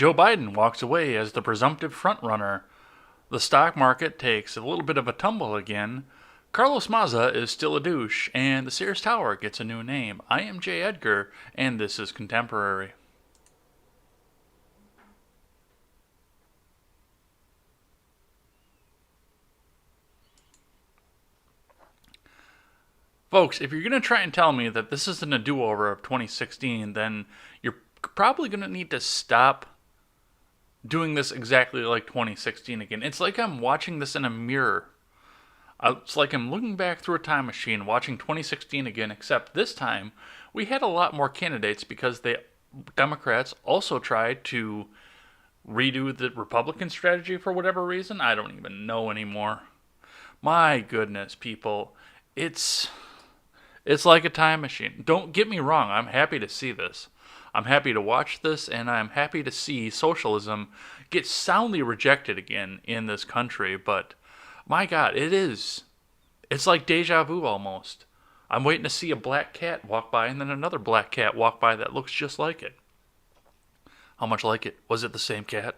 Joe Biden walks away as the presumptive frontrunner. The stock market takes a little bit of a tumble again. Carlos Maza is still a douche, and the Sears Tower gets a new name. I am Jay Edgar, and this is Contemporary. Folks, if you're going to try and tell me that this isn't a do-over of 2016, then you're probably going to need to stop doing this exactly like 2016 again. It's like I'm watching this in a mirror. It's like I'm looking back through a time machine, watching 2016 again, except this time we had a lot more candidates because the Democrats also tried to redo the Republican strategy for whatever reason. I don't even know anymore. My goodness, people. It's it's like a time machine. Don't get me wrong, I'm happy to see this. I'm happy to watch this, and I'm happy to see socialism get soundly rejected again in this country, but my God, it is. It's like deja vu almost. I'm waiting to see a black cat walk by and then another black cat walk by that looks just like it. How much like it? Was it the same cat?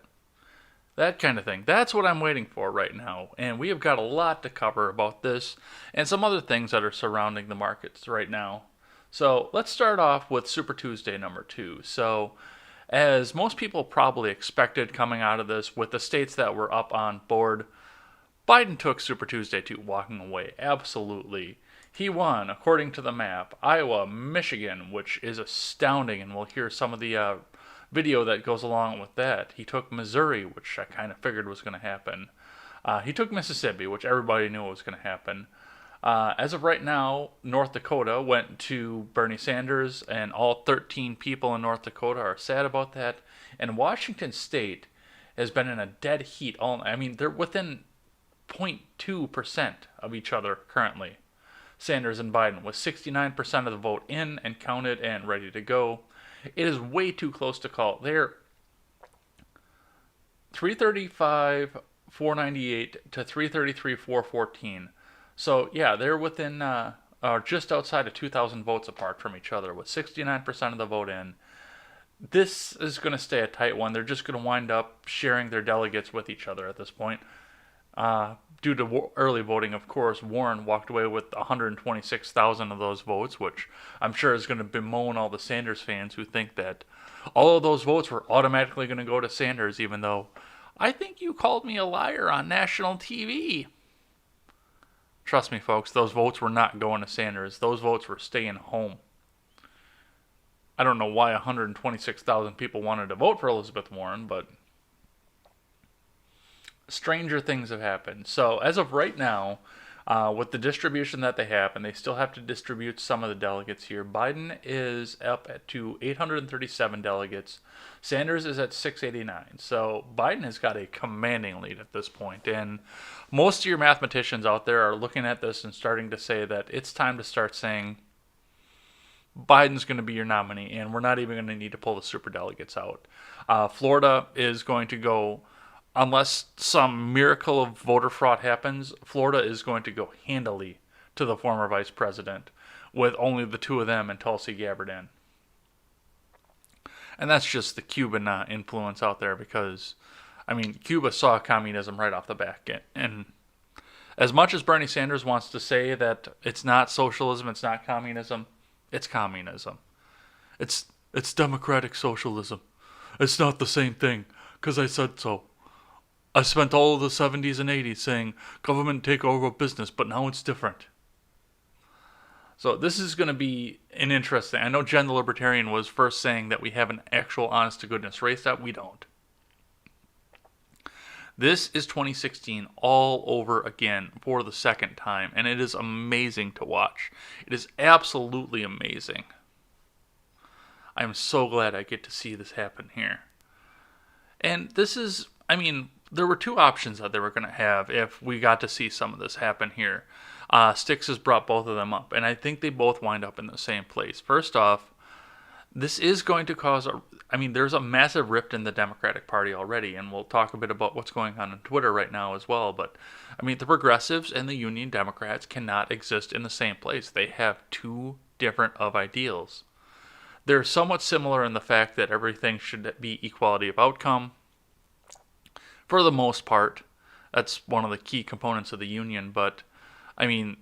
That kind of thing. That's what I'm waiting for right now. And we have got a lot to cover about this and some other things that are surrounding the markets right now. So let's start off with Super Tuesday number 2. So, as most people probably expected coming out of this, with the states that were up on board, Biden took Super Tuesday 2 walking away. Absolutely. He won, according to the map, Iowa, Michigan, which is astounding, and we'll hear some of the video that goes along with that. He took Missouri, which I kind of figured was going to happen. He took Mississippi, which everybody knew was going to happen. As of right now, North Dakota went to Bernie Sanders, and all 13 people in North Dakota are sad about that. And Washington State has been in a dead heat. They're within 0.2% of each other currently. Sanders and Biden, with 69% of the vote in and counted and ready to go. It is way too close to call. They're 335, 498 to 333, 414. So, yeah, they're within, just outside of 2,000 votes apart from each other, with 69% of the vote in. This is going to stay a tight one. They're just going to wind up sharing their delegates with each other at this point. Due to early voting, of course, Warren walked away with 126,000 of those votes, which I'm sure is going to bemoan all the Sanders fans who think that all of those votes were automatically going to go to Sanders, even though I think you called me a liar on national TV. Trust me, folks, those votes were not going to Sanders. Those votes were staying home. I don't know why 126,000 people wanted to vote for Elizabeth Warren, but stranger things have happened. So as of right now, with the distribution that they have, and they still have to distribute some of the delegates here, Biden is up to 837 delegates. Sanders is at 689. So Biden has got a commanding lead at this point. And most of your mathematicians out there are looking at this and starting to say that it's time to start saying Biden's going to be your nominee, and we're not even going to need to pull the super delegates out. Florida is going to go, unless some miracle of voter fraud happens, Florida is going to go handily to the former vice president, with only the two of them and Tulsi Gabbard in. And that's just the Cuban influence out there, because, Cuba saw communism right off the bat. And as much as Bernie Sanders wants to say that it's not socialism, it's not communism, it's communism. It's democratic socialism. It's not the same thing, because I said so. I spent all of the 70s and 80s saying government take over business, but now it's different. So this is going to be an interesting. I know Jen the Libertarian was first saying that we have an actual honest-to-goodness race out. We don't. This is 2016 all over again for the second time, and it is amazing to watch. It is absolutely amazing. I'm so glad I get to see this happen here. And this is, there were two options that they were going to have if we got to see some of this happen here. Styx has brought both of them up, and I think they both wind up in the same place. First off, this is going to cause there's a massive rift in the Democratic Party already, and we'll talk a bit about what's going on Twitter right now as well. But, the progressives and the Union Democrats cannot exist in the same place. They have two different of ideals. They're somewhat similar in the fact that everything should be equality of outcome. For the most part, that's one of the key components of the union. But, I mean,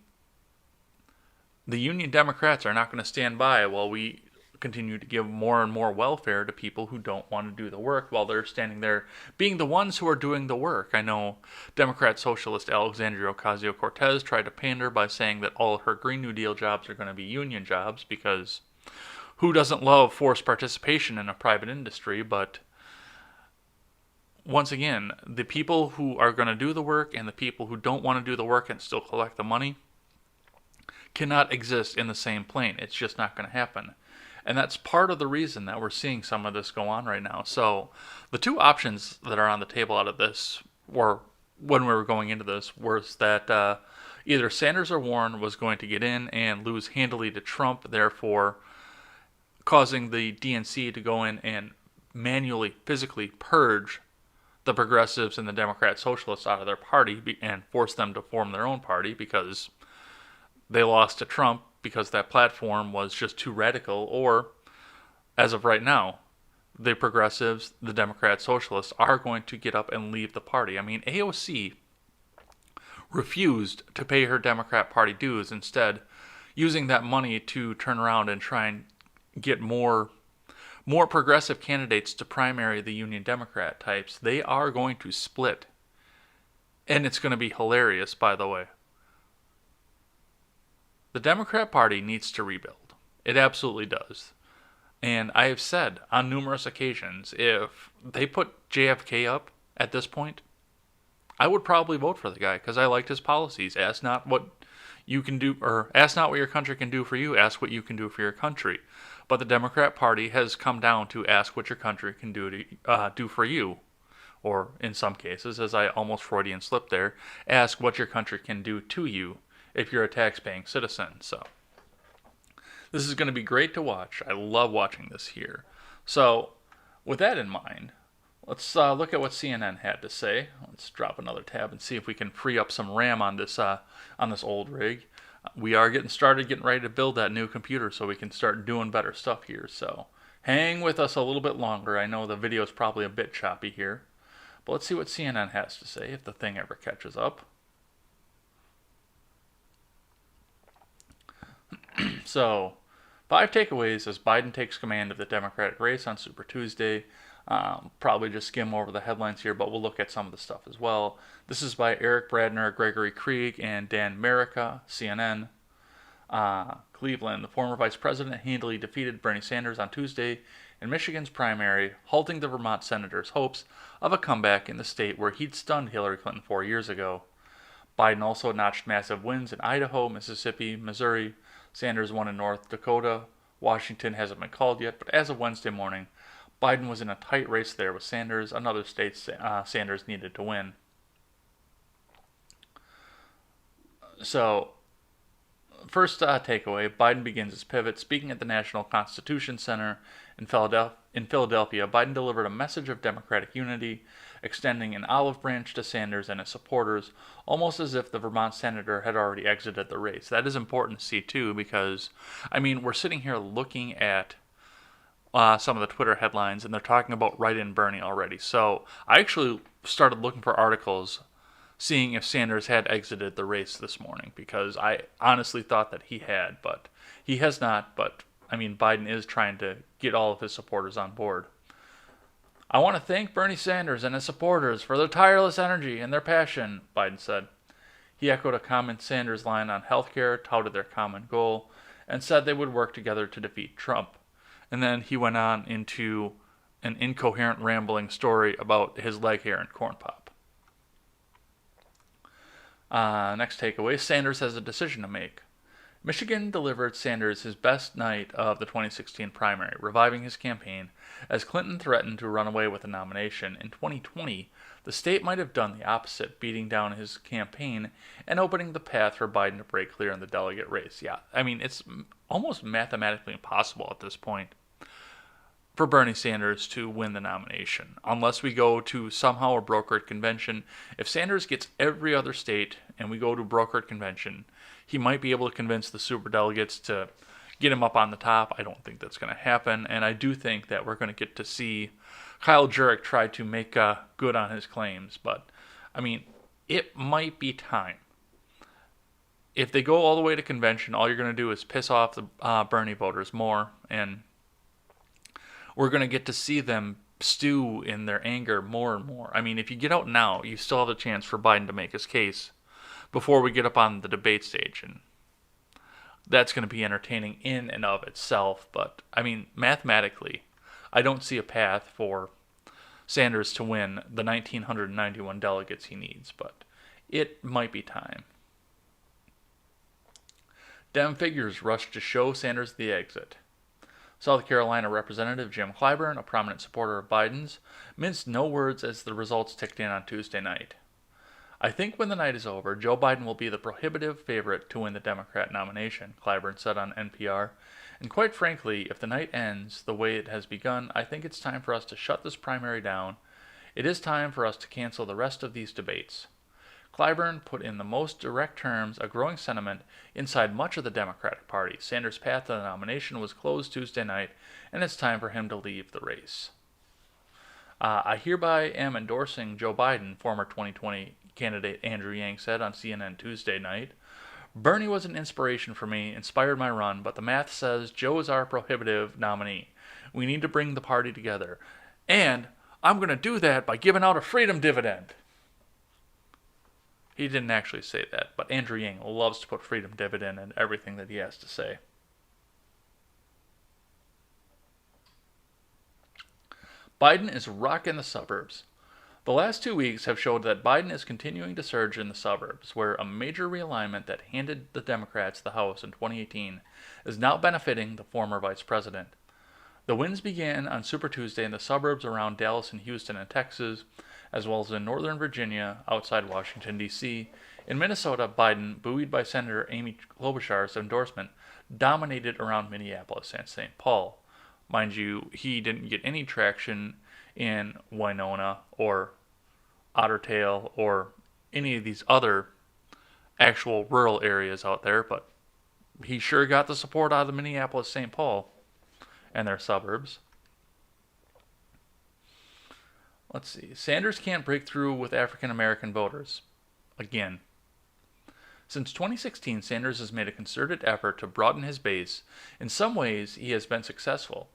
the union Democrats are not going to stand by while we continue to give more and more welfare to people who don't want to do the work while they're standing there being the ones who are doing the work. I know Democrat socialist Alexandria Ocasio-Cortez tried to pander by saying that all her Green New Deal jobs are going to be union jobs because who doesn't love forced participation in a private industry? But once again, the people who are going to do the work and the people who don't want to do the work and still collect the money cannot exist in the same plane. It's just not going to happen. And that's part of the reason that we're seeing some of this go on right now. So the two options that are on the table out of this, or when we were going into this, was that either Sanders or Warren was going to get in and lose handily to Trump, therefore causing the DNC to go in and manually, physically purge the progressives and the Democrat socialists out of their party and force them to form their own party because they lost to Trump because that platform was just too radical. Or, as of right now, the progressives, the Democrat socialists, are going to get up and leave the party. I mean, AOC refused to pay her Democrat Party dues, instead using that money to turn around and try and get more progressive candidates to primary the Union Democrat types. They are going to split. And it's going to be hilarious, by the way. The Democrat Party needs to rebuild. It absolutely does. And I have said on numerous occasions, if they put JFK up at this point, I would probably vote for the guy because I liked his policies. Ask not what you can do, or ask not what your country can do for you, ask what you can do for your country. But the Democrat Party has come down to ask what your country can do for you. Or in some cases, as I almost Freudian slipped there, ask what your country can do to you if you're a tax-paying citizen. So this is going to be great to watch. I love watching this here. So with that in mind, let's look at what CNN had to say. Let's drop another tab and see if we can free up some RAM on this old rig. We are getting ready to build that new computer so we can start doing better stuff here. So hang with us a little bit longer. I know the video is probably a bit choppy here, but let's see what CNN has to say if the thing ever catches up. So, 5 takeaways as Biden takes command of the Democratic race on Super Tuesday. Probably just skim over the headlines here, but we'll look at some of the stuff as well. This is by Eric Bradner, Gregory Krieg, and Dan Merica, CNN. Cleveland, the former vice president handily defeated Bernie Sanders on Tuesday in Michigan's primary, halting the Vermont senator's hopes of a comeback in the state where he'd stunned Hillary Clinton 4 years ago. Biden also notched massive wins in Idaho, Mississippi, Missouri. Sanders won in North Dakota. Washington hasn't been called yet, but as of Wednesday morning, Biden was in a tight race there with Sanders, another state Sanders needed to win. So, first takeaway, Biden begins his pivot. Speaking at the National Constitution Center in Philadelphia, Biden delivered a message of Democratic unity, extending an olive branch to Sanders and his supporters, almost as if the Vermont senator had already exited the race. That is important to see, too, because, I mean, we're sitting here looking at some of the Twitter headlines, and they're talking about write-in Bernie already. So I actually started looking for articles seeing if Sanders had exited the race this morning, because I honestly thought that he had, but he has not. But, I mean, Biden is trying to get all of his supporters on board. I want to thank Bernie Sanders and his supporters for their tireless energy and their passion, Biden said. He echoed a common Sanders line on healthcare, touted their common goal, and said they would work together to defeat Trump. And then he went on into an incoherent, rambling story about his leg hair and corn pop. Next takeaway, Sanders has a decision to make. Michigan delivered Sanders his best night of the 2016 primary, reviving his campaign as Clinton threatened to run away with the nomination. In 2020, the state might have done the opposite, beating down his campaign and opening the path for Biden to break clear in the delegate race. Yeah, I mean, it's almost mathematically impossible at this point for Bernie Sanders to win the nomination, unless we go to somehow a brokered convention. If Sanders gets every other state and we go to brokered convention, he might be able to convince the superdelegates to get him up on the top. I don't think that's going to happen, and I do think that we're going to get to see Kyle Jurek try to make good on his claims. But, I mean, it might be time. If they go all the way to convention, all you're going to do is piss off the Bernie voters more, and we're going to get to see them stew in their anger more and more. I mean, if you get out now, you still have a chance for Biden to make his case before we get up on the debate stage, and that's going to be entertaining in and of itself. But, I mean, mathematically, I don't see a path for Sanders to win the 1,991 delegates he needs, but it might be time. Dem figures rush to show Sanders the exit. South Carolina Representative Jim Clyburn, a prominent supporter of Biden's, minced no words as the results ticked in on Tuesday night. I think when the night is over, Joe Biden will be the prohibitive favorite to win the Democrat nomination, Clyburn said on NPR. And quite frankly, if the night ends the way it has begun, I think it's time for us to shut this primary down. It is time for us to cancel the rest of these debates. Clyburn put in the most direct terms a growing sentiment inside much of the Democratic Party. Sanders' path to the nomination was closed Tuesday night, and it's time for him to leave the race. I hereby am endorsing Joe Biden, former 2020 candidate Andrew Yang said on CNN Tuesday night. Bernie was an inspiration for me, inspired my run, but the math says Joe is our prohibitive nominee. We need to bring the party together. And I'm going to do that by giving out a freedom dividend. He didn't actually say that, but Andrew Yang loves to put freedom dividend in everything that he has to say. Biden is rocking the suburbs. The last 2 weeks have showed that Biden is continuing to surge in the suburbs, where a major realignment that handed the Democrats the House in 2018 is now benefiting the former vice president. The wins began on Super Tuesday in the suburbs around Dallas and Houston and Texas, as well as in Northern Virginia, outside Washington, D.C. In Minnesota, Biden, buoyed by Senator Amy Klobuchar's endorsement, dominated around Minneapolis and St. Paul. Mind you, he didn't get any traction in Winona or Otter Tail or any of these other actual rural areas out there, but he sure got the support out of the Minneapolis-St. Paul and their suburbs. Let's see. Sanders can't break through with African American voters. Again. Since 2016, Sanders has made a concerted effort to broaden his base. In some ways, he has been successful.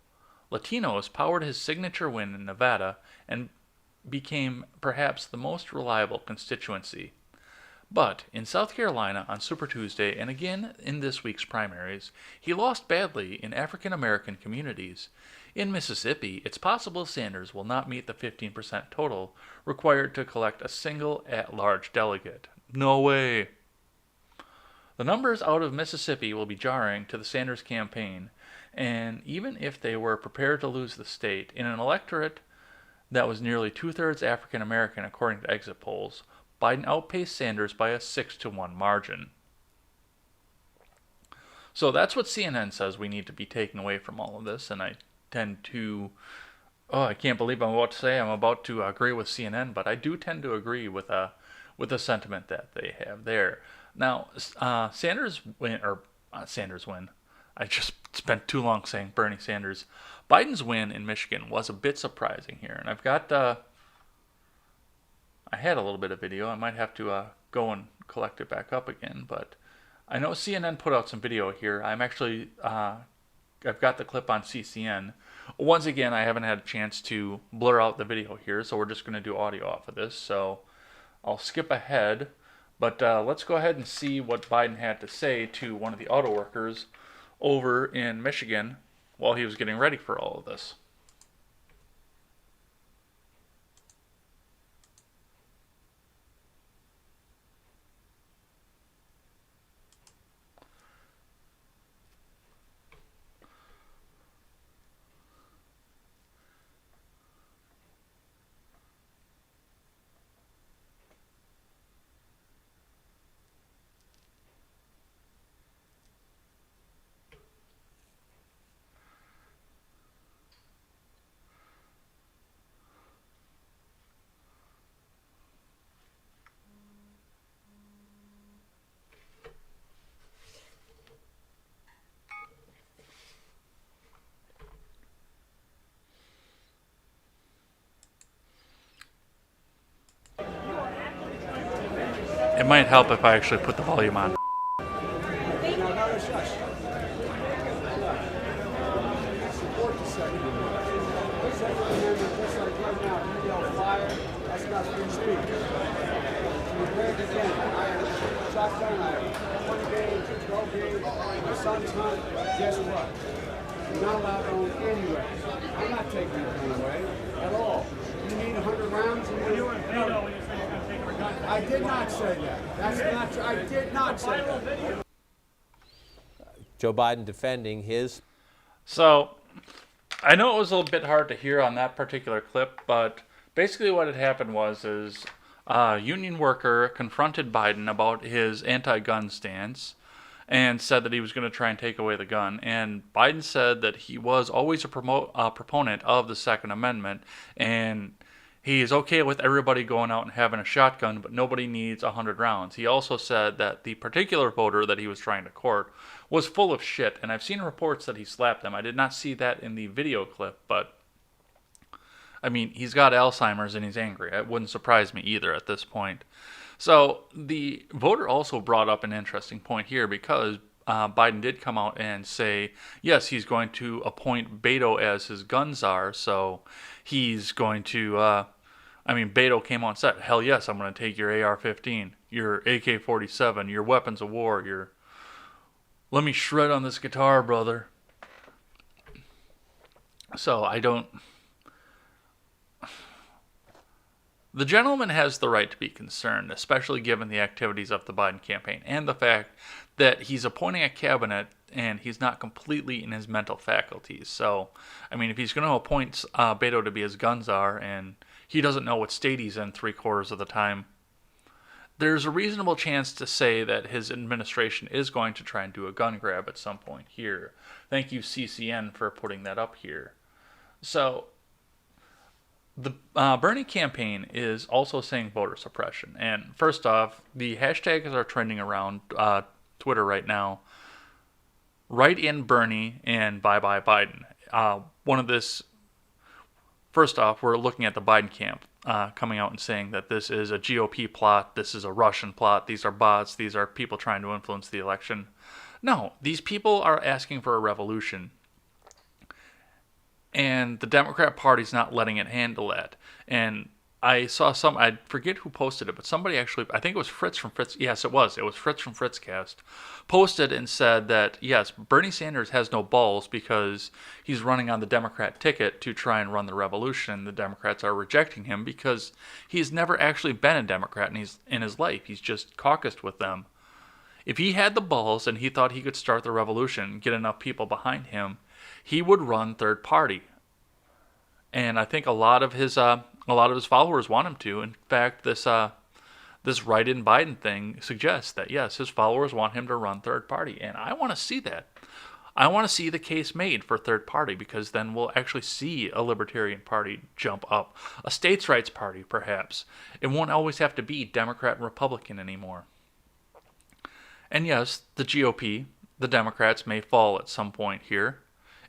Latinos powered his signature win in Nevada and became perhaps the most reliable constituency. But in South Carolina on Super Tuesday and again in this week's primaries, he lost badly in African American communities. In Mississippi, it's possible Sanders will not meet the 15% total required to collect a single at-large delegate. No way. The numbers out of Mississippi will be jarring to the Sanders campaign, and even if they were prepared to lose the state, in an electorate that was nearly two-thirds African American according to exit polls, Biden outpaced Sanders by a 6-1 margin. So that's what CNN says we need to be taking away from all of this, and I tend to, I can't believe I'm about to say I'm about to agree with CNN, but I do tend to agree with the sentiment that they have there. Now, Sanders win. I just spent too long saying Bernie Sanders. Biden's win in Michigan was a bit surprising here, and I've got, I had a little bit of video. I might have to go and collect it back up again, but I know CNN put out some video here. I'm actually, I've got the clip on CCN. Once again, I haven't had a chance to blur out the video here, so we're just going to do audio off of this. So I'll skip ahead, but let's go ahead and see what Biden had to say to one of the auto workers over in Michigan while he was getting ready for all of this. It might help if I actually put the volume on. Guess what? You're not allowed to own anyway. I'm not taking your gun away at all. You need 100 rounds? You were in Beto when you said you're going to take her gun. I did not say that. That's not true. I did not say that. Joe Biden defending his. So, I know it was a little bit hard to hear on that particular clip, but basically what had happened was a union worker confronted Biden about his anti-gun stance and said that he was going to try and take away the gun. And Biden said that he was always a proponent of the Second Amendment, and he is okay with everybody going out and having a shotgun, but nobody needs 100 rounds. He also said that the particular voter that he was trying to court was full of shit, and I've seen reports that he slapped them. I did not see that in the video clip, but I mean, he's got Alzheimer's and he's angry. It wouldn't surprise me either at this point. So the voter also brought up an interesting point here because Biden did come out and say, yes, he's going to appoint Beto as his gun czar. So he's going to, Beto came out and said, hell yes, I'm going to take your AR-15, your AK-47, your weapons of war, your, let me shred on this guitar, brother. So the gentleman has the right to be concerned, especially given the activities of the Biden campaign and the fact that he's appointing a cabinet and he's not completely in his mental faculties. So, I mean, if he's going to appoint Beto to be his gun czar and he doesn't know what state he's in 3/4 of the time, there's a reasonable chance to say that his administration is going to try and do a gun grab at some point here. Thank you, CCN, for putting that up here. So, the Bernie campaign is also saying voter suppression. And first off, the hashtags are trending around Twitter right now. Write in Bernie and bye bye Biden. First off, we're looking at the Biden camp coming out and saying that this is a GOP plot, this is a Russian plot, these are bots, these are people trying to influence the election. No, these people are asking for a revolution. And the Democrat Party's not letting it handle that. And I saw I forget who posted it, but somebody actually, I think it was Fritz from Fritz, yes it was Fritz from Fritzcast, posted and said that, yes, Bernie Sanders has no balls because he's running on the Democrat ticket to try and run the revolution. The Democrats are rejecting him because he's never actually been a Democrat in his life. He's just caucused with them. If he had the balls and he thought he could start the revolution, get enough people behind him, he would run third party. And I think a lot of his followers want him to. In fact, this write-in Biden thing suggests that, yes, his followers want him to run third party. And I want to see that. I want to see the case made for third party because then we'll actually see a libertarian party jump up. A states' rights party, perhaps. It won't always have to be Democrat and Republican anymore. And yes, the GOP, the Democrats may fall at some point here.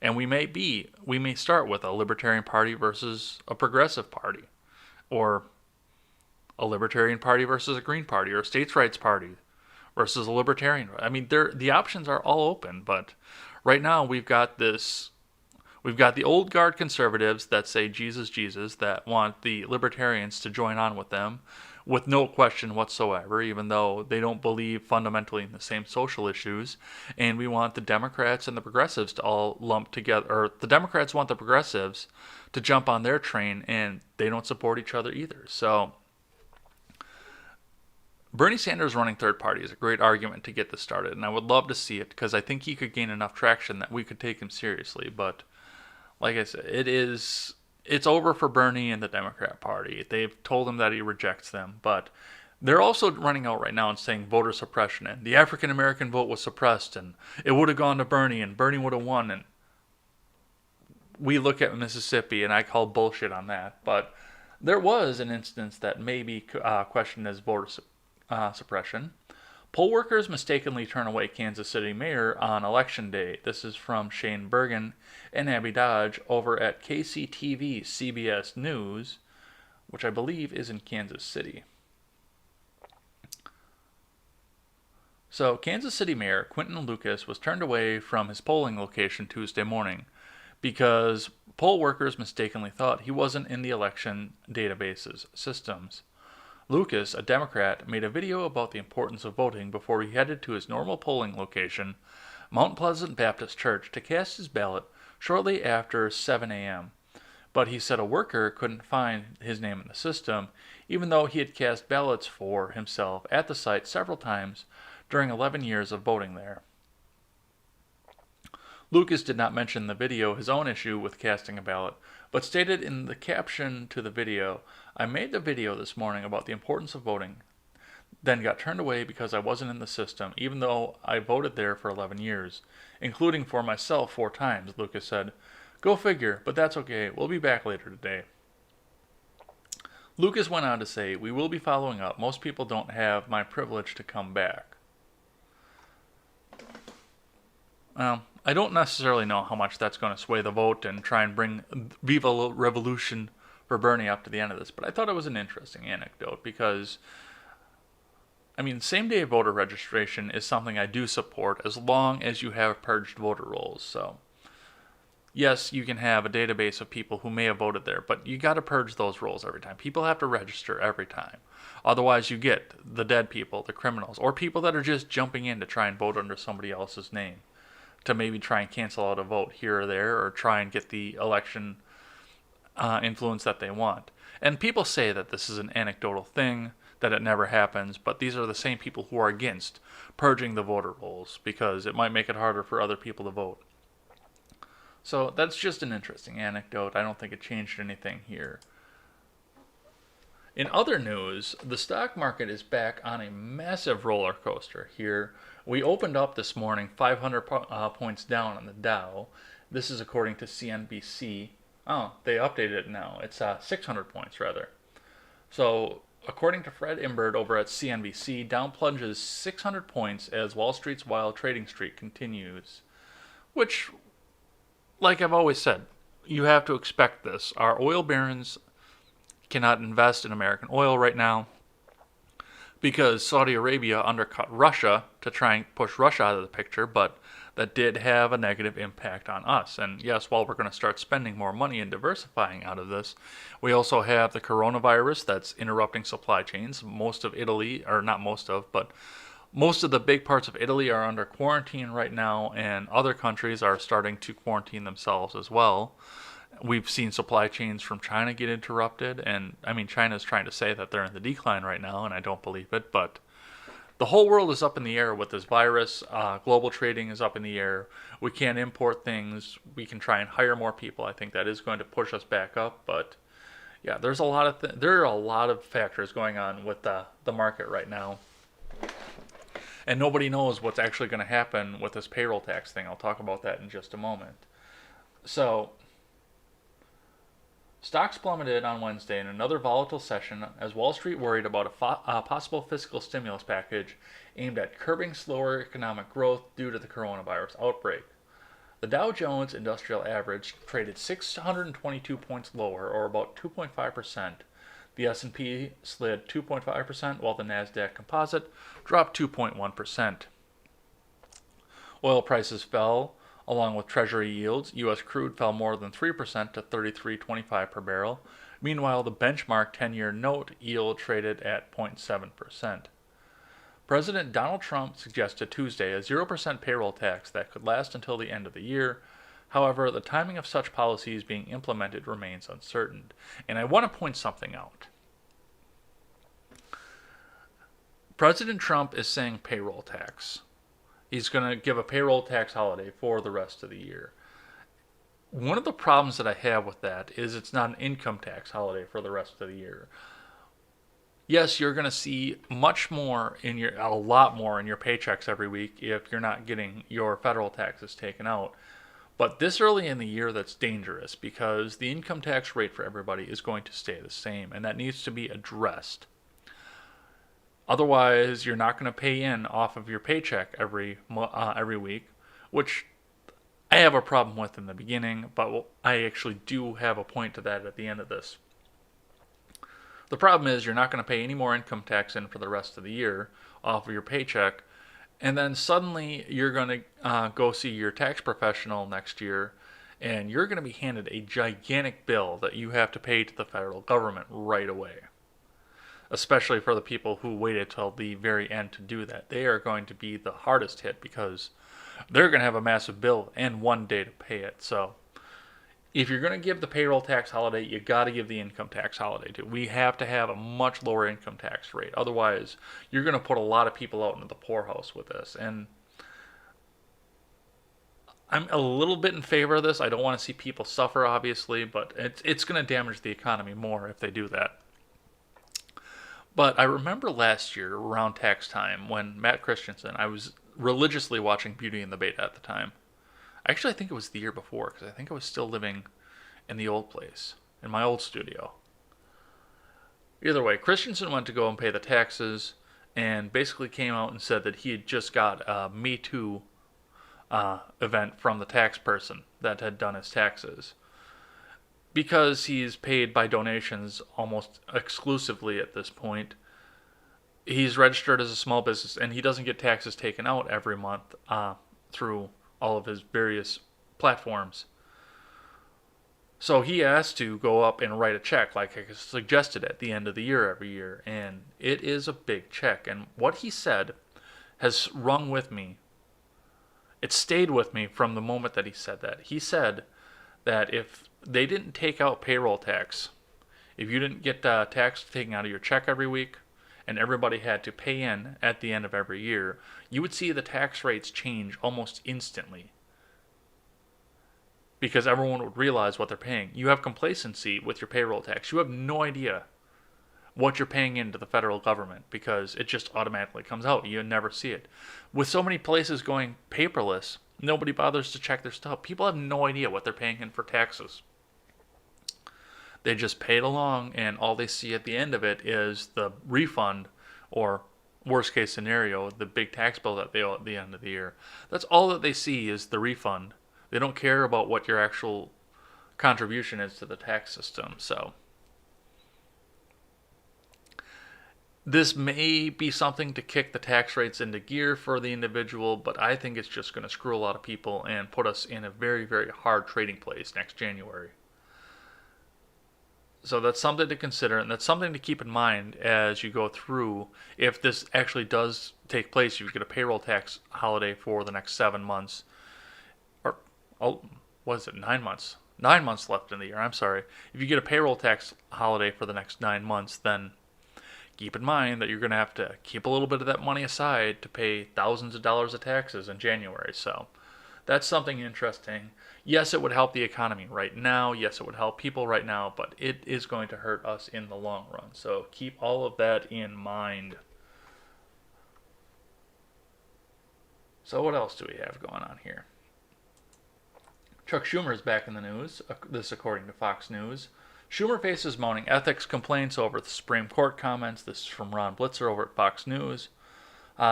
And we may start with a libertarian party versus a progressive party, or a libertarian party versus a green party, or a states' rights party versus a libertarian. I mean, the options are all open, but right now we've got the old guard conservatives that say Jesus, Jesus, that want the libertarians to join on with them with no question whatsoever, even though they don't believe fundamentally in the same social issues. And we want the Democrats and the progressives to all lump together, or the Democrats want the progressives to jump on their train, and they don't support each other either. So Bernie Sanders running third party is a great argument to get this started, and I would love to see it because I think he could gain enough traction that we could take him seriously. But like I said, it's over for Bernie and the Democrat Party. They've told him that he rejects them, but they're also running out right now and saying voter suppression, and the African American vote was suppressed, and it would have gone to Bernie, and Bernie would have won. And we look at Mississippi, and I call bullshit on that, but there was an instance that may be questioned as voter suppression. Poll workers mistakenly turn away Kansas City mayor on election day. This is from Shane Bergen and Abby Dodge over at KCTV CBS News, which I believe is in Kansas City. So, Kansas City Mayor Quinton Lucas was turned away from his polling location Tuesday morning because poll workers mistakenly thought he wasn't in the election database's systems. Lucas, a Democrat, made a video about the importance of voting before he headed to his normal polling location, Mount Pleasant Baptist Church, to cast his ballot shortly after 7 a.m. But he said a worker couldn't find his name in the system, even though he had cast ballots for himself at the site several times during 11 years of voting there. Lucas did not mention in the video his own issue with casting a ballot, but stated in the caption to the video, "I made the video this morning about the importance of voting, then got turned away because I wasn't in the system, even though I voted there for 11 years, including for myself 4 times," Lucas said. "Go figure, but that's okay. We'll be back later today." Lucas went on to say, "We will be following up. Most people don't have my privilege to come back." Well, I don't necessarily know how much that's going to sway the vote and try and bring Viva la Revolution for Bernie up to the end of this, but I thought it was an interesting anecdote because, I mean, same-day voter registration is something I do support as long as you have purged voter rolls. So, yes, you can have a database of people who may have voted there, but you got to purge those rolls every time. People have to register every time. Otherwise, you get the dead people, the criminals, or people that are just jumping in to try and vote under somebody else's name, to maybe try and cancel out a vote here or there, or try and get the election influence that they want. And people say that this is an anecdotal thing, that it never happens, but these are the same people who are against purging the voter rolls because it might make it harder for other people to vote. So that's just an interesting anecdote. I don't think it changed anything here. In other news, the stock market is back on a massive roller coaster here. We opened up this morning 500 points down on the Dow. This is according to CNBC. Oh, they updated it now. It's 600 points, rather. So, according to Fred Imbert over at CNBC, Dow plunges 600 points as Wall Street's wild trading streak continues. Which, like I've always said, you have to expect this. Our oil barons cannot invest in American oil right now because Saudi Arabia undercut Russia to try and push Russia out of the picture, but that did have a negative impact on us. And yes, while we're going to start spending more money and diversifying out of this, we also have the coronavirus that's interrupting supply chains. Most of Italy, or not most of, but most of the big parts of Italy are under quarantine right now, and other countries are starting to quarantine themselves as well. We've seen supply chains from China get interrupted, and I mean, China's trying to say that they're in the decline right now, and I don't believe it, but the whole world is up in the air with this virus. Global trading is up in the air. We can't import things. We can try and hire more people. I think that is going to push us back up, but yeah, there are a lot of factors going on with the market right now. And nobody knows what's actually going to happen with this payroll tax thing. I'll talk about that in just a moment. So, stocks plummeted on Wednesday in another volatile session as Wall Street worried about a possible fiscal stimulus package aimed at curbing slower economic growth due to the coronavirus outbreak. The Dow Jones Industrial Average traded 622 points lower, or about 2.5%. The S&P slid 2.5%, while the Nasdaq Composite dropped 2.1%. Oil prices fell, along with Treasury yields. U.S. crude fell more than 3% to $33.25 per barrel. Meanwhile, the benchmark 10-year note yield traded at 0.7%. President Donald Trump suggested Tuesday a 0% payroll tax that could last until the end of the year. However, the timing of such policies being implemented remains uncertain. And I want to point something out. President Trump is saying payroll tax. He's going to give a payroll tax holiday for the rest of the year. One of the problems that I have with that is it's not an income tax holiday for the rest of the year. Yes, you're going to see a lot more in your paychecks every week if you're not getting your federal taxes taken out. But this early in the year, that's dangerous because the income tax rate for everybody is going to stay the same, and that needs to be addressed. Otherwise, you're not going to pay in off of your paycheck every week, which I have a problem with in the beginning, but I actually do have a point to that at the end of this. The problem is you're not going to pay any more income tax in for the rest of the year off of your paycheck, And then suddenly you're going to go see your tax professional next year, and you're going to be handed a gigantic bill that you have to pay to the federal government right away. Especially for the people who waited till the very end to do that. They are going to be the hardest hit because they're going to have a massive bill and one day to pay it. So if you're going to give the payroll tax holiday, you got to give the income tax holiday too. We have to have a much lower income tax rate. Otherwise, you're going to put a lot of people out into the poorhouse with this. And I'm a little bit in favor of this. I don't want to see people suffer, obviously, but it's going to damage the economy more if they do that. But I remember last year around tax time when Matt Christensen, I was religiously watching Beauty and the Beta at the time. Actually, I think it was the year before because I think I was still living in the old place, in my old studio. Either way, Christensen went to go and pay the taxes and basically came out and said that he had just got a Me Too event from the tax person that had done his taxes. Because he's paid by donations almost exclusively at this point, he's registered as a small business and he doesn't get taxes taken out every month through all of his various platforms. So he has to go up and write a check like I suggested at the end of the year every year. And it is a big check. And what he said has rung with me. It stayed with me from the moment that he said that. He said that if they didn't take out payroll tax, if you didn't get tax taken out of your check every week, and everybody had to pay in at the end of every year, you would see the tax rates change almost instantly. Because everyone would realize what they're paying. You have complacency with your payroll tax. You have no idea what you're paying into the federal government because it just automatically comes out. You never see it. With so many places going paperless, nobody bothers to check their stuff. People have no idea what they're paying in for taxes. They just pay it along, and all they see at the end of it is the refund, or worst case scenario, the big tax bill that they owe at the end of the year. That's all that they see is the refund. They don't care about what your actual contribution is to the tax system. So this may be something to kick the tax rates into gear for the individual, but I think it's just going to screw a lot of people and put us in a very, very hard trading place next January. So that's something to consider, and that's something to keep in mind as you go through. If this actually does take place, if you get a payroll tax holiday for the next 7 months, or, what is it, 9 months? 9 months left in the year, I'm sorry. If you get a payroll tax holiday for the next 9 months, then keep in mind that you're going to have to keep a little bit of that money aside to pay thousands of dollars of taxes in January. So that's something interesting. Yes, it would help the economy right now. Yes, it would help people right now, but it is going to hurt us in the long run. So keep all of that in mind. So what else do we have going on here? Chuck Schumer is back in the news, this according to Fox News. Schumer faces mounting ethics complaints over the Supreme Court comments. This is from Ron Blitzer over at Fox News.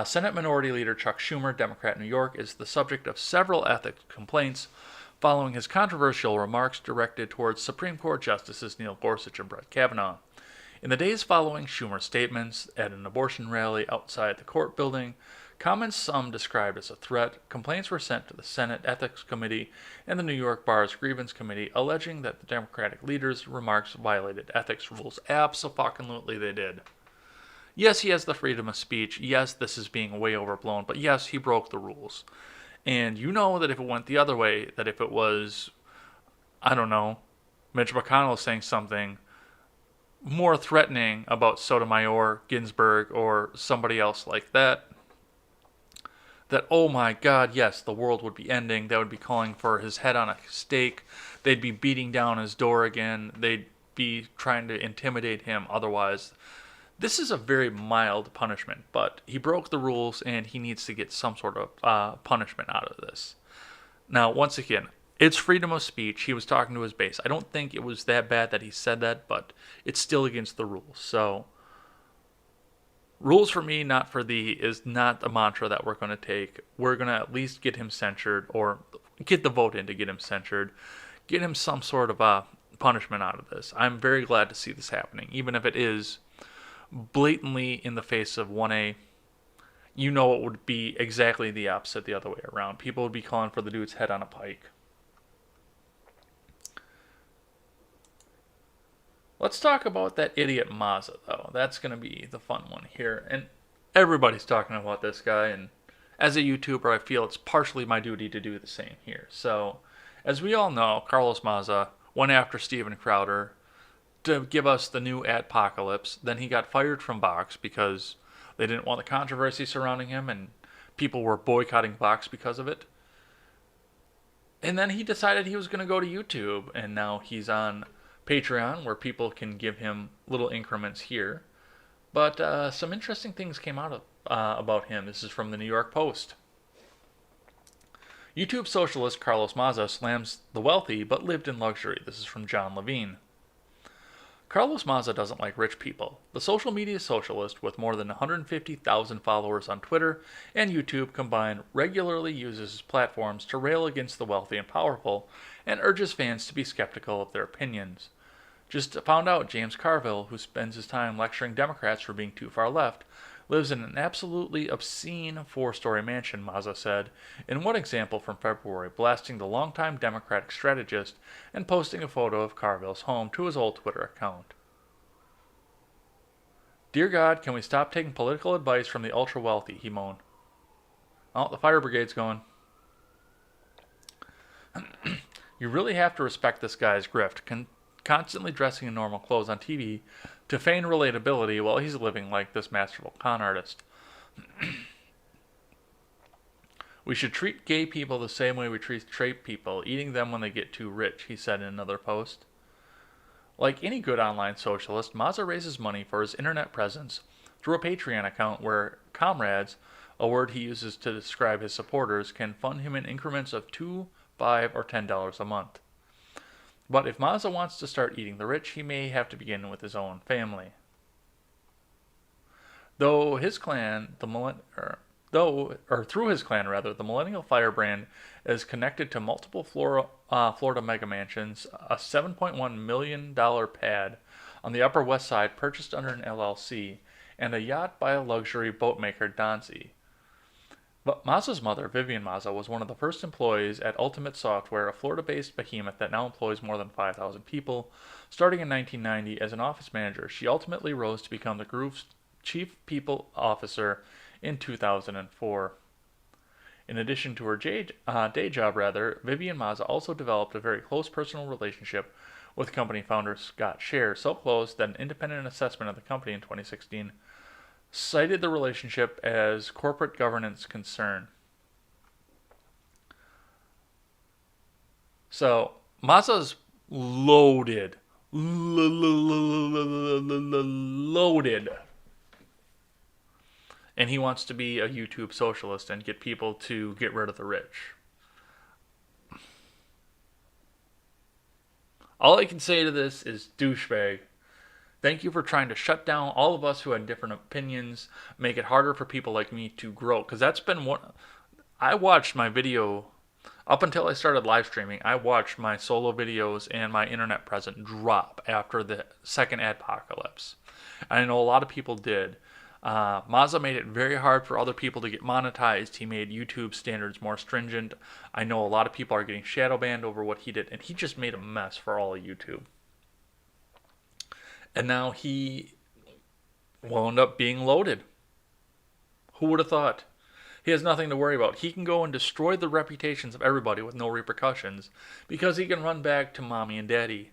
Senate Minority Leader Chuck Schumer, Democrat, New York, is the subject of several ethics complaints following his controversial remarks directed towards Supreme Court Justices Neil Gorsuch and Brett Kavanaugh. In the days following Schumer's statements at an abortion rally outside the court building, comments some described as a threat, complaints were sent to the Senate Ethics Committee and the New York Bar's Grievance Committee, alleging that the Democratic leader's remarks violated ethics rules. Abso-fucking-lutely they did. Yes, he has the freedom of speech. Yes, this is being way overblown. But yes, he broke the rules. And you know that if it went the other way, that if it was, I don't know, Mitch McConnell saying something more threatening about Sotomayor, Ginsburg, or somebody else like that, that, oh my God, yes, the world would be ending. They would be calling for his head on a stake. They'd be beating down his door again. They'd be trying to intimidate him otherwise. This is a very mild punishment, but he broke the rules and he needs to get some sort of punishment out of this. Now, once again, it's freedom of speech. He was talking to his base. I don't think it was that bad that he said that, but it's still against the rules. So, rules for me, not for thee, is not a mantra that we're going to take. We're going to at least get him censured, or get the vote in to get him censured, get him some sort of punishment out of this. I'm very glad to see this happening, even if it is blatantly in the face of 1A. you know it would be exactly the opposite the other way around. People would be calling for the dude's head on a pike. Let's talk about that idiot Mazza, though. That's going to be the fun one here. And everybody's talking about this guy, and as a YouTuber, I feel it's partially my duty to do the same here. So, as we all know, Carlos Mazza went after Steven Crowder to give us the new Adpocalypse. Then he got fired from Vox because they didn't want the controversy surrounding him, and people were boycotting Vox because of it. And then he decided he was going to go to YouTube, and now he's on Patreon, where people can give him little increments here. But some interesting things came out of, about him. This is from the New York Post. YouTube socialist Carlos Mazza slams the wealthy but lived in luxury. This is from John Levine. Carlos Mazza doesn't like rich people. The social media socialist, with more than 150,000 followers on Twitter and YouTube combined, regularly uses his platforms to rail against the wealthy and powerful and urges fans to be skeptical of their opinions. Just found out James Carville, who spends his time lecturing Democrats for being too far left, lives in an absolutely obscene 4-story mansion, Mazza said, in one example from February, blasting the longtime Democratic strategist and posting a photo of Carville's home to his old Twitter account. Dear God, can we stop taking political advice from the ultra-wealthy, he moaned. Oh, the fire brigade's going. You really have to respect this guy's grift, constantly dressing in normal clothes on TV to feign relatability while he's living like this masterful con artist. We should treat gay people the same way we treat straight people, eating them when they get too rich, he said in another post. Like any good online socialist, Mazza raises money for his internet presence through a Patreon account where comrades, a word he uses to describe his supporters, can fund him in increments of $2, $5, or $10 a month. But if Mazza wants to start eating the rich, he may have to begin with his own family. Through his clan, the Millennial Firebrand is connected to multiple Florida mega mansions, a $7.1 million pad on the Upper West Side purchased under an LLC, and a yacht by a luxury boat maker, Danzi. But Mazza's mother, Vivian Mazza, was one of the first employees at Ultimate Software, a Florida-based behemoth that now employs more than 5,000 people. Starting in 1990 as an office manager, she ultimately rose to become the group's chief people officer in 2004. In addition to her day job, Vivian Mazza also developed a very close personal relationship with company founder Scott Scher, so close that an independent assessment of the company in 2016 cited the relationship as corporate governance concern. So, Mazza's loaded. Loaded. And he wants to be a YouTube socialist and get people to get rid of the rich. All I can say to this is douchebag. Thank you for trying to shut down all of us who had different opinions, make it harder for people like me to grow. Because that's been one. I watched my video, up until I started live streaming, I watched my solo videos and my internet presence drop after the second Adpocalypse. And I know a lot of people did. Mazza made it very hard for other people to get monetized. He made YouTube standards more stringent. I know a lot of people are getting shadow banned over what he did, and he just made a mess for all of YouTube. And now he wound up being loaded. Who would have thought? He has nothing to worry about. He can go and destroy the reputations of everybody with no repercussions because he can run back to mommy and daddy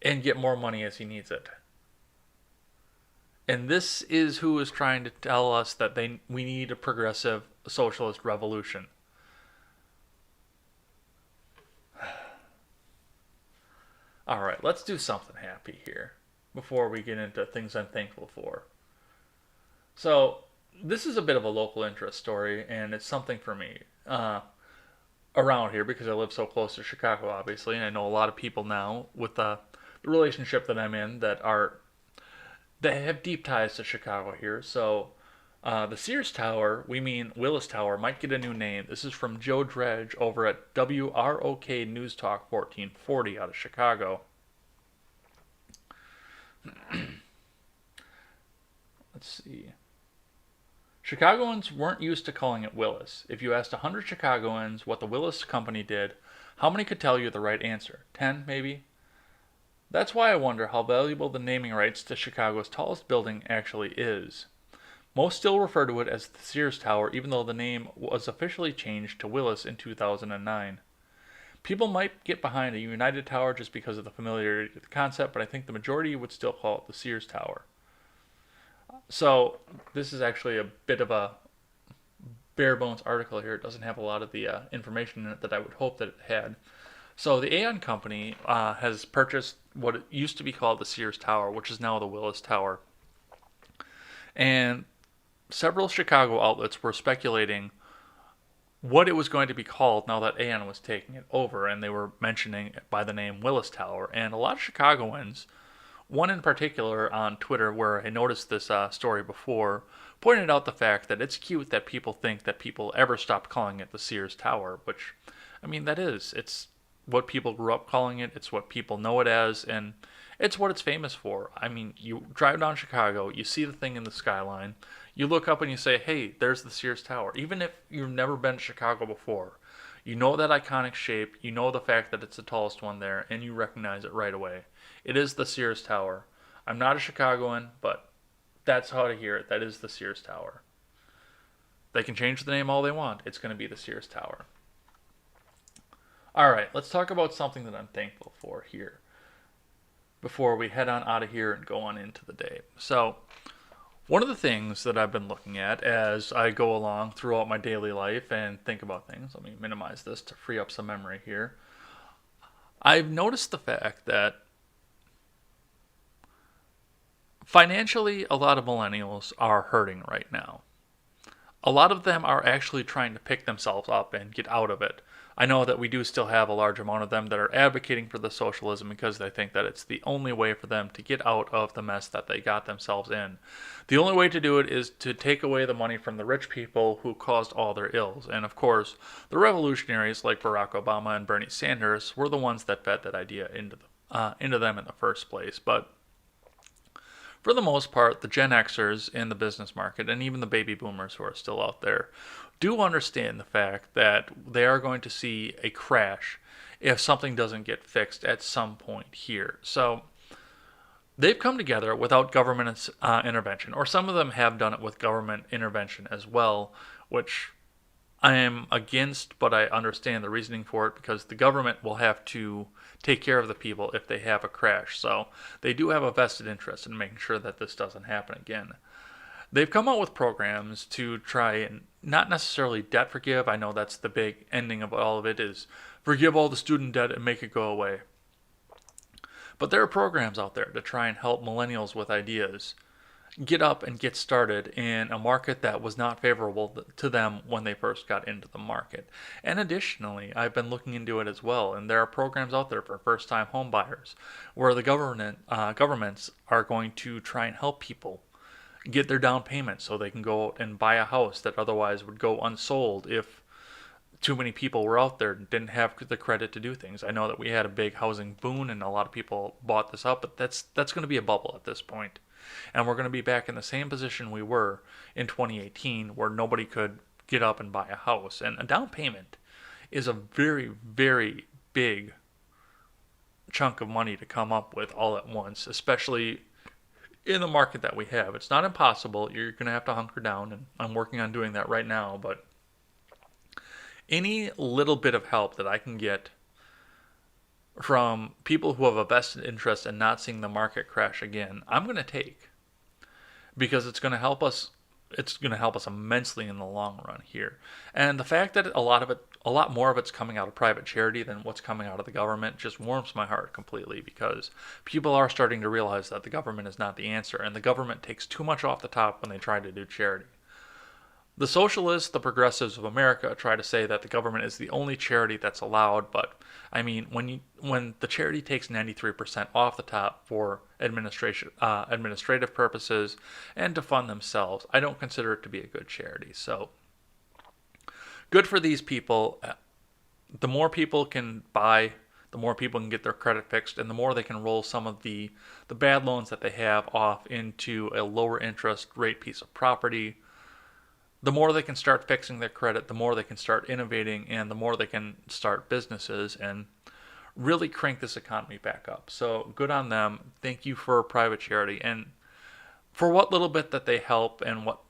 and get more money as he needs it. And this is who is trying to tell us that we need a progressive socialist revolution. All right, let's do something happy here before we get into things I'm thankful for. So, this is a bit of a local interest story, and it's something for me around here because I live so close to Chicago, obviously, and I know a lot of people now with the relationship that I'm in that have deep ties to Chicago here. So, the Sears Tower, we mean Willis Tower, might get a new name. This is from Joe Dredge over at WROK News Talk 1440 out of Chicago. Let's see. Chicagoans weren't used to calling it Willis. If you asked 100 Chicagoans what the Willis Company did, how many could tell you the right answer? 10, maybe? That's why I wonder how valuable the naming rights to Chicago's tallest building actually is. Most still refer to it as the Sears Tower, even though the name was officially changed to Willis in 2009. People might get behind a United Tower just because of the familiarity of the concept, but I think the majority would still call it the Sears Tower. So, this is actually a bit of a bare bones article here. It doesn't have a lot of the information in it that I would hope that it had. So, the Aon Company has purchased what it used to be called the Sears Tower, which is now the Willis Tower. And several Chicago outlets were speculating what it was going to be called now that Aon was taking it over, and they were mentioning it by the name Willis Tower. And a lot of Chicagoans, one in particular on Twitter where I noticed this story before, pointed out the fact that it's cute that people think that people ever stopped calling it the Sears Tower, which, I mean, that is. It's what people grew up calling it, it's what people know it as, and it's what it's famous for. I mean, you drive down Chicago, you see the thing in the skyline, you look up and you say, hey, there's the Sears Tower. Even if you've never been to Chicago before, you know that iconic shape, you know the fact that it's the tallest one there, and you recognize it right away. It is the Sears Tower. I'm not a Chicagoan, but that's how to hear it. That is the Sears Tower. They can change the name all they want. It's going to be the Sears Tower. All right, let's talk about something that I'm thankful for here before we head on out of here and go on into the day. So, one of the things that I've been looking at as I go along throughout my daily life and think about things, let me minimize this to free up some memory here. I've noticed the fact that financially, a lot of millennials are hurting right now. A lot of them are actually trying to pick themselves up and get out of it. I know that we do still have a large amount of them that are advocating for the socialism because they think that it's the only way for them to get out of the mess that they got themselves in. The only way to do it is to take away the money from the rich people who caused all their ills. And of course, the revolutionaries like Barack Obama and Bernie Sanders were the ones that fed that idea into them in the first place. But for the most part, the Gen Xers in the business market, and even the baby boomers who are still out there, do understand the fact that they are going to see a crash if something doesn't get fixed at some point here. So they've come together without government intervention, or some of them have done it with government intervention as well, which I am against, but I understand the reasoning for it because the government will have to take care of the people if they have a crash. So they do have a vested interest in making sure that this doesn't happen again. They've come out with programs to try and not necessarily debt forgive. I know that's the big ending of all of it is forgive all the student debt and make it go away. But there are programs out there to try and help millennials with ideas get up and get started in a market that was not favorable to them when they first got into the market. And additionally, I've been looking into it as well, and there are programs out there for first-time home buyers where the governments are going to try and help people get their down payment so they can go out and buy a house that otherwise would go unsold if too many people were out there and didn't have the credit to do things. I know that we had a big housing boom and a lot of people bought this up, but that's going to be a bubble at this point. And we're going to be back in the same position we were in 2018 where nobody could get up and buy a house. And a down payment is a very, very big chunk of money to come up with all at once, especially in the market that we have. It's not impossible. You're going to have to hunker down, and I'm working on doing that right now. But any little bit of help that I can get from people who have a vested interest in not seeing the market crash again, I'm going to take, because it's going to help us. It's going to help us immensely in the long run here. And the fact that a lot more of it's coming out of private charity than what's coming out of the government just warms my heart completely, because people are starting to realize that the government is not the answer, and the government takes too much off the top when they try to do charity. The socialists, the progressives of America, try to say that the government is the only charity that's allowed, but I mean, when the charity takes 93% off the top for administrative purposes and to fund themselves, I don't consider it to be a good charity. So, good for these people. The more people can buy, the more people can get their credit fixed, and the more they can roll some of the bad loans that they have off into a lower interest rate piece of property. the more they can start fixing their credit, the more they can start innovating, and the more they can start businesses and really crank this economy back up. So good on them. Thank you for private charity. And for what little bit that they help and what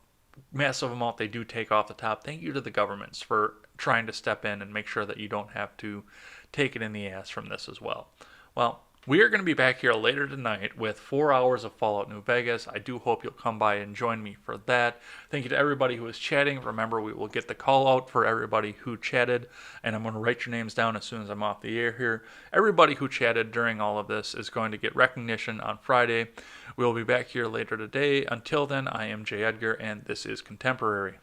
massive amount they do take off the top, thank you to the governments for trying to step in and make sure that you don't have to take it in the ass from this as well. Well, we are going to be back here later tonight with 4 hours of Fallout New Vegas. I do hope you'll come by and join me for that. Thank you to everybody who is chatting. Remember, we will get the call out for everybody who chatted, and I'm going to write your names down as soon as I'm off the air here. Everybody who chatted during all of this is going to get recognition on Friday. We'll be back here later today. Until then, I am Jay Edgar, and this is Contemporary.